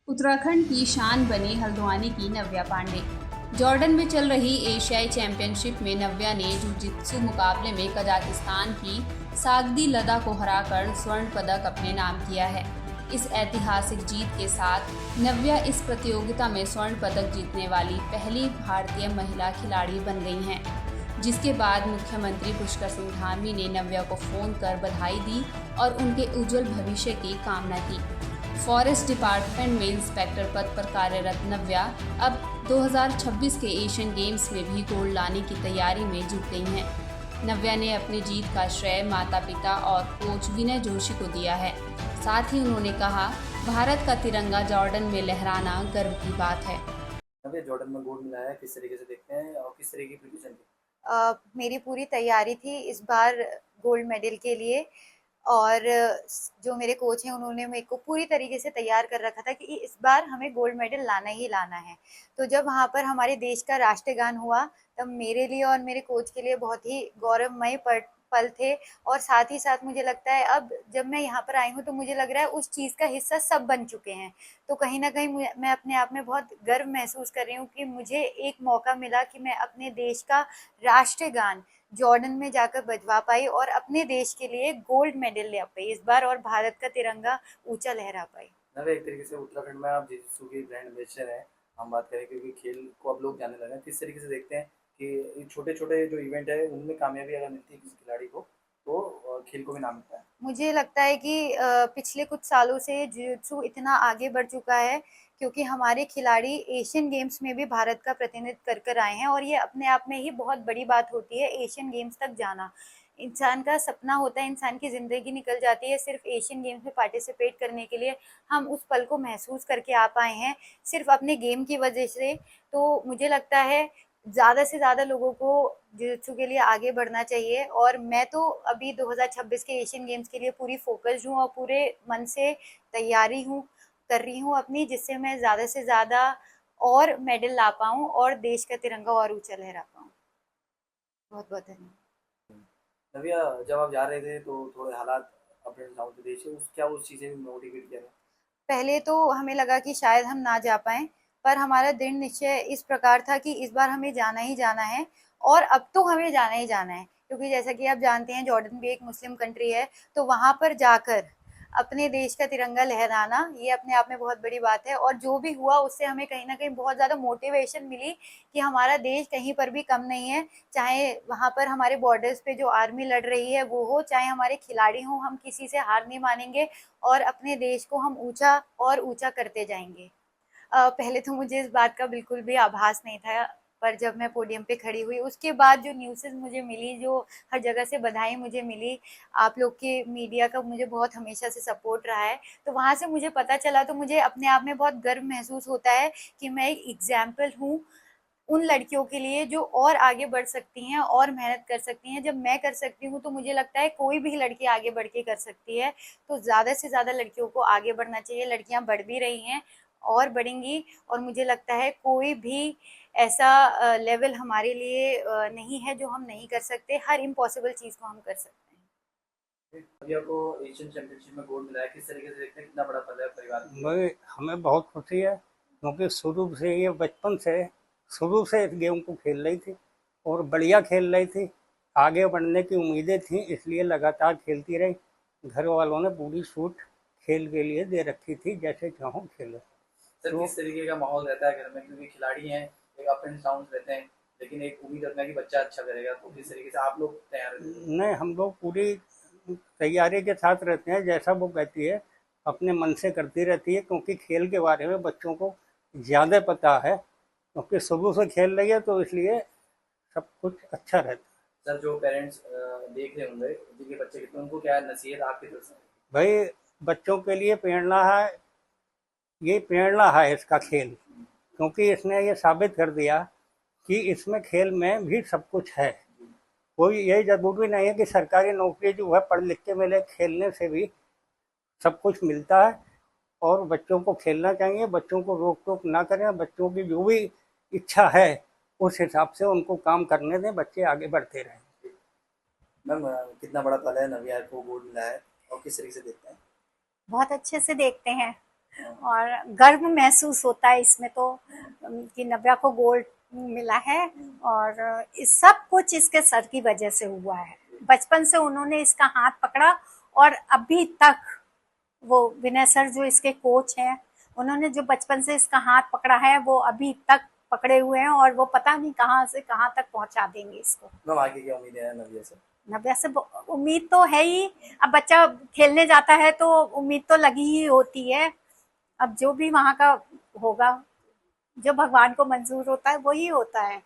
उत्तराखंड की शान बनी हल्द्वानी की नव्या पांडे। जॉर्डन में चल रही एशियाई चैंपियनशिप में नव्या ने जूजित्सु मुकाबले में कजाकिस्तान की सागदी लदा को हराकर स्वर्ण पदक अपने नाम किया है। इस ऐतिहासिक जीत के साथ नव्या इस प्रतियोगिता में स्वर्ण पदक जीतने वाली पहली भारतीय महिला खिलाड़ी बन गई हैं। जिसके बाद मुख्यमंत्री पुष्कर सिंह धामी ने नव्या को फोन कर बधाई दी और उनके उज्जवल भविष्य की कामना की। फॉरेस्ट डिपार्टमेंट में इंस्पेक्टर पद पर कार्यरत नव्या अब 2026 के एशियन गेम्स में भी गोल्ड लाने की तैयारी में जुट गई हैं। नव्या ने अपनी जीत का श्रेय माता पिता और कोच विनय जोशी को दिया है। साथ ही उन्होंने कहा, भारत का तिरंगा जॉर्डन में लहराना गर्व की बात है। नव्या, जॉर्डन में गोल्ड मिला है, किस तरीके से देखते हैं और किस तरीके की प्रिपरेशन की? मेरी पूरी तैयारी थी इस बार गोल्ड मेडल के लिए। और जो मेरे कोच हैं उन्होंने मेरे को पूरी तरीके से तैयार कर रखा था कि इस बार हमें गोल्ड मेडल लाना ही लाना है। तो जब वहाँ पर हमारे देश का राष्ट्रगान हुआ तब मेरे लिए और मेरे कोच के लिए बहुत ही गौरवमय पल थे। और साथ ही साथ मुझे लगता है अब जब मैं यहाँ पर आई हूँ तो मुझे लग रहा है उस चीज़ का हिस्सा सब बन चुके हैं। तो कहीं न कहीं मैं अपने आप में बहुत गर्व महसूस कर रही हूँ कि मुझे एक मौका मिला कि मैं अपने देश का राष्ट्रगान जॉर्डन में जाकर बजवा पाई और अपने देश के लिए गोल्ड मेडल ले पाई इस बार और भारत का तिरंगा ऊंचा लहरा पाई। नव्या, एक तरीके से उत्तराखंड में आप जित्सु की ब्रांड एम्बेसडर हैं। हम बात करें क्योंकि खेल को अब लोग जानने लगे हैं, किस तरीके से देखते हैं कि छोटे छोटे जो इवेंट है उनमें कामयाबी अगर मिलती है किसी खिलाड़ी को तो खेल को भी नाम मिलता है। मुझे लगता है कि पिछले कुछ सालों से जित्सु इतना आगे बढ़ चुका है क्योंकि हमारे खिलाड़ी एशियन गेम्स में भी भारत का प्रतिनिधित्व कर कर आए हैं और ये अपने आप में ही बहुत बड़ी बात होती है एशियन गेम्स तक जाना। इंसान का सपना होता है, इंसान की ज़िंदगी निकल जाती है सिर्फ एशियन गेम्स में पार्टिसिपेट करने के लिए। हम उस पल को महसूस करके आ पाए हैं सिर्फ अपने गेम की वजह से। तो मुझे लगता है ज़्यादा से ज़्यादा लोगों को जित्सु के लिए आगे बढ़ना चाहिए और मैं तो अभी 2026 के एशियन गेम्स के लिए पूरी फोकस्ड हूँ और पूरे मन से तैयारी कर रही हूँ अपनी, जिससे मैं ज़्यादा से ज़्यादा और मेडल ला पाऊँ और देश का तिरंगा और ऊंचा लहरा पाऊँ। बहुत बहुत धन्यवाद। नव्या, जब आप जा रहे थे तो थोड़े हालात अपने गाँव के देश है, उस क्या उस चीज़ें भी मोटिवेट किया था? पहले तो हमें लगा कि शायद हम ना जा पाएँ, पर हमारा दृढ़ निश्चय इस प्रकार था कि इस बार हमें जाना ही जाना है और अब तो हमें जाना ही जाना है। क्योंकि जैसा कि आप जानते हैं जॉर्डन भी एक मुस्लिम कंट्री है, तो वहाँ पर जाकर अपने देश का तिरंगा लहराना ये अपने आप में बहुत बड़ी बात है और जो भी हुआ उससे हमें कहीं न कहीं बहुत ज़्यादा मोटिवेशन मिली कि हमारा देश कहीं पर भी कम नहीं है। चाहे वहाँ पर हमारे बॉर्डर्स पे जो आर्मी लड़ रही है वो हो, चाहे हमारे खिलाड़ी हों, हम किसी से हार नहीं मानेंगे और अपने देश को हम ऊंचा और ऊंचा करते जाएंगे। पहले तो मुझे इस बात का बिल्कुल भी आभास नहीं था, पर जब मैं पोडियम पे खड़ी हुई उसके बाद जो न्यूज़ेज़ मुझे मिली, जो हर जगह से बधाई मुझे मिली, आप लोग के मीडिया का मुझे बहुत हमेशा से सपोर्ट रहा है, तो वहाँ से मुझे पता चला तो मुझे अपने आप में बहुत गर्व महसूस होता है कि मैं एक एग्ज़ाम्पल हूँ उन लड़कियों के लिए जो और आगे बढ़ सकती हैं और मेहनत कर सकती हैं। जब मैं कर सकती हूँ तो मुझे लगता है कोई भी लड़की आगे बढ़ के कर सकती है। तो ज़्यादा से ज़्यादा लड़कियों को आगे बढ़ना चाहिए। लड़कियाँ बढ़ भी रही हैं और बढ़ेंगी और मुझे लगता है कोई भी ऐसा लेवल हमारे लिए नहीं है जो हम नहीं कर सकते। हर इम्पॉसिबल चीज़ को हम कर सकते हैं। नव्या को एशियन चैंपियनशिप में गोल्ड मिला है, किस तरीके से देखते हैं, कितना बड़ा पल है परिवार के लिए? भाई हमें बहुत खुशी है क्योंकि शुरू से ये बचपन से शुरू से इस गेम को खेल रही थी और बढ़िया खेल रही थी। आगे बढ़ने की उम्मीदें थी इसलिए लगातार खेलती रही। घर वालों ने पूरी छूट खेल के लिए दे रखी थी, जैसे चाहो खेलो। सर, तो किस तरीके का माहौल रहता है घर में, क्योंकि खिलाड़ी हैं, एक अप एंड डाउन रहते हैं, लेकिन एक उम्मीद रखना है कि बच्चा अच्छा करेगा, तो किस तरीके से आप लोग तैयार रहते हैं? नहीं, हम लोग पूरी तैयारी के साथ रहते हैं, जैसा वो कहती है अपने मन से करती रहती है क्योंकि खेल के बारे में बच्चों को ज़्यादा पता है क्योंकि शुरू से खेल रही है, तो इसलिए सब कुछ अच्छा रहता है। सर, जो पेरेंट्स देख रहे होंगे जिनके बच्चे कितने, उनको क्या नसीहत आपकी तरफ से? भाई बच्चों के लिए प्रेरणा है, ये प्रेरणा है इसका खेल, क्योंकि इसने ये साबित कर दिया कि इसमें खेल में भी सब कुछ है। कोई ये जरूरी नहीं है कि सरकारी नौकरी जो है पढ़ लिख के मिले, खेलने से भी सब कुछ मिलता है। और बच्चों को खेलना चाहिए, बच्चों को रोक टोक ना करें, बच्चों की जो भी इच्छा है उस हिसाब से उनको काम करने दें, बच्चे आगे बढ़ते रहें। मैम, कितना बड़ा पल है, नव्या को गोल्ड मिला है और किस तरीके से देखते हैं? बहुत अच्छे से देखते हैं। और गर्व महसूस होता है इसमें तो कि नव्या को गोल्ड मिला है, और इस सब कुछ इसके सर की वजह से हुआ है। बचपन से उन्होंने इसका हाथ पकड़ा और अभी तक वो विनय सर जो इसके कोच हैं, उन्होंने जो बचपन से इसका हाथ पकड़ा है वो अभी तक पकड़े हुए हैं, और वो पता नहीं कहाँ से कहाँ तक पहुंचा देंगे इसको। मैम आगे क्या उम्मीद है नव्या से? नव्या से उम्मीद तो है ही, अब बच्चा खेलने जाता है तो उम्मीद तो लगी ही होती है। अब जो भी वहाँ का होगा, जो भगवान को मंजूर होता है वही होता है।